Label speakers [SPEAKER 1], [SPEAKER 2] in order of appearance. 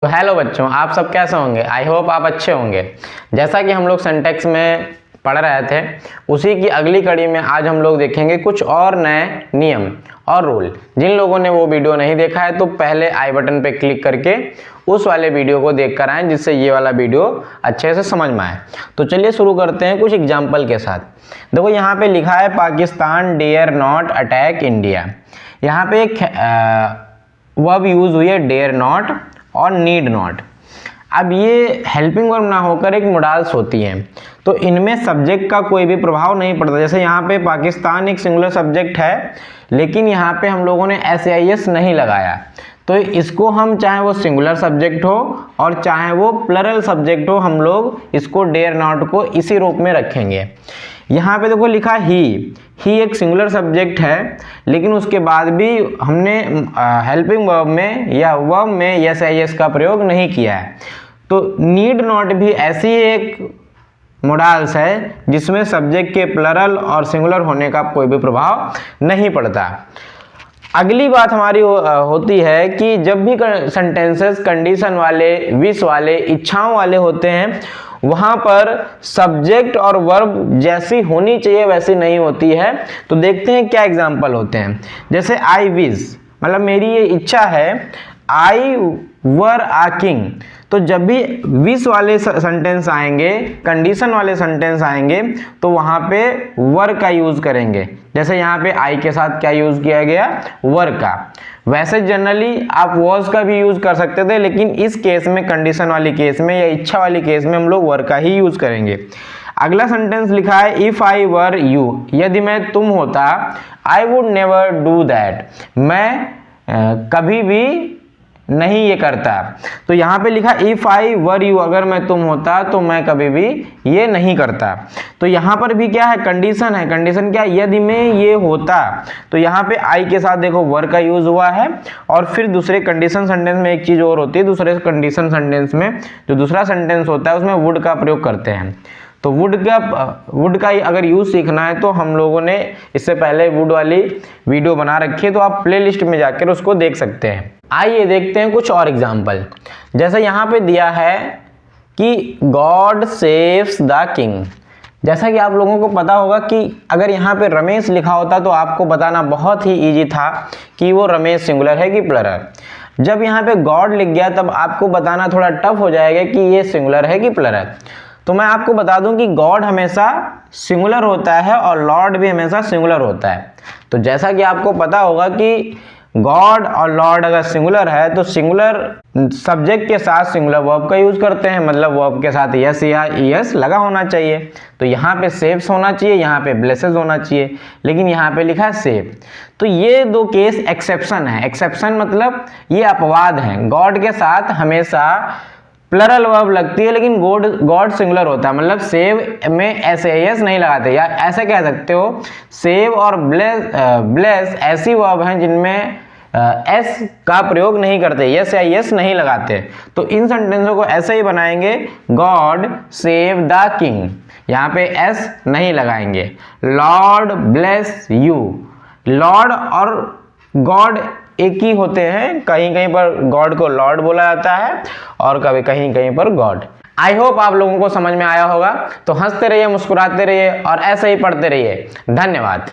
[SPEAKER 1] तो हेलो बच्चों, आप सब कैसे होंगे। आई होप आप अच्छे होंगे। जैसा कि हम लोग सिंटैक्स में पढ़ रहे थे, उसी की अगली कड़ी में आज हम लोग देखेंगे कुछ और नए नियम और रूल। जिन लोगों ने वो वीडियो नहीं देखा है तो पहले आई बटन पे क्लिक करके उस वाले वीडियो को देख कर आएँ, जिससे ये वाला वीडियो अच्छे से समझ में आए। तो चलिए शुरू करते हैं कुछ एग्जाम्पल के साथ। देखो यहाँ पे लिखा है Pakistan dare not attack India. यहाँ पे एक वर्ब यूज हुई है डेयर नॉट और नीड नॉट। अब ये हेल्पिंग वर्ब ना होकर एक मोडाल्स होती हैं, तो इनमें सब्जेक्ट का कोई भी प्रभाव नहीं पड़ता। जैसे यहाँ पे पाकिस्तान एक सिंगुलर सब्जेक्ट है, लेकिन यहाँ पे हम लोगों ने SAIS नहीं लगाया, तो इसको हम चाहे वो सिंगुलर सब्जेक्ट हो और चाहे वो प्लरल सब्जेक्ट हो, हम लोग इसको डेयर नॉट को इसी रूप में रखेंगे। यहाँ पे देखो लिखा ही एक सिंगुलर सब्जेक्ट है, लेकिन उसके बाद भी हमने हेल्पिंग वर्ब में या वर्ब में SIS का प्रयोग नहीं किया है। तो नीड नॉट भी ऐसी एक मोडाल्स है जिसमें सब्जेक्ट के प्लरल और सिंगुलर होने का कोई भी प्रभाव नहीं पड़ता। अगली बात हमारी होती है कि जब भी सेंटेंसेस कंडीशन वाले, विश वाले, इच्छाओं वाले होते हैं, वहां पर सब्जेक्ट और वर्ब जैसी होनी चाहिए वैसी नहीं होती है। तो देखते हैं क्या एग्जाम्पल होते हैं। जैसे आई विश, मतलब मेरी ये इच्छा है। आई वर आ किंग, तो जब भी विश वाले सेंटेंस आएंगे, कंडीशन वाले सेंटेंस आएंगे, तो वहां पे वर का यूज करेंगे। जैसे यहाँ पे आई के साथ क्या यूज किया गया, वर का। वैसे जनरली आप वॉज का भी यूज कर सकते थे, लेकिन इस केस में, कंडीशन वाली केस में या इच्छा वाली केस में, हम लोग वर का ही यूज करेंगे। अगला सेंटेंस लिखा है इफ आई वर यू, यदि मैं तुम होता, I would never do that, मैं कभी भी नहीं ये करता। तो यहाँ पे लिखा इफ आई वर यू, अगर मैं तुम होता तो मैं कभी भी ये नहीं करता। तो यहाँ पर भी क्या है, कंडीशन है। कंडीशन क्या है, यदि मैं ये होता, तो यहाँ पे आई के साथ देखो वर का यूज हुआ है। और फिर दूसरे कंडीशन सेंटेंस में एक चीज और होती है, दूसरे कंडीशन सेंटेंस में जो दूसरा सेंटेंस होता है उसमें वुड का प्रयोग करते हैं। तो वुड का अगर यूज सीखना है तो हम लोगों ने इससे पहले वुड वाली वीडियो बना रखी है, तो आप प्लेलिस्ट में जाकर उसको देख सकते हैं। आइए देखते हैं कुछ और एग्जाम्पल। जैसे यहाँ पे दिया है कि गॉड सेव्स द किंग। जैसा कि आप लोगों को पता होगा कि अगर यहाँ पे रमेश लिखा होता तो आपको बताना बहुत ही इजी था कि वो रमेश सिंगुलर है कि प्लरल। जब यहाँ पे गॉड लिख गया तब आपको बताना थोड़ा टफ हो जाएगा कि ये सिंगुलर है कि प्लरल। तो मैं आपको बता दूं कि गॉड हमेशा सिंगुलर होता है और लॉर्ड भी हमेशा सिंगुलर होता है। तो जैसा कि आपको पता होगा कि गॉड और लॉर्ड अगर सिंगुलर है तो सिंगुलर सब्जेक्ट के साथ सिंगुलर वर्ब का यूज करते हैं, मतलब वर्ब के साथ यस या ईएस लगा होना चाहिए। तो यहाँ पे सेव्स होना चाहिए, यहाँ पे ब्लेसेस होना चाहिए, लेकिन यहाँ पे लिखा है सेव। तो ये दो केस एक्सेप्शन है। एक्सेप्शन मतलब ये अपवाद है। गॉड के साथ हमेशा प्लरल वर्ब लगती है, लेकिन गॉड सिंगुलर होता है, मतलब सेव में SAIS नहीं लगाते। या ऐसे कह सकते हो, सेव और ब्लेस ऐसी वर्ब हैं जिनमें S का प्रयोग नहीं करते, SAIS नहीं लगाते। तो इन सेंटेंसों को ऐसे ही बनाएंगे, गॉड सेव द किंग, यहाँ पे S नहीं लगाएंगे। लॉर्ड ब्लेस यू, लॉर्ड और गॉड एक ही होते हैं। कहीं कहीं पर गॉड को लॉर्ड बोला जाता है और कभी कहीं कहीं पर गॉड। आई होप आप लोगों को समझ में आया होगा। तो हंसते रहिए, मुस्कुराते रहिए और ऐसे ही पढ़ते रहिए। धन्यवाद।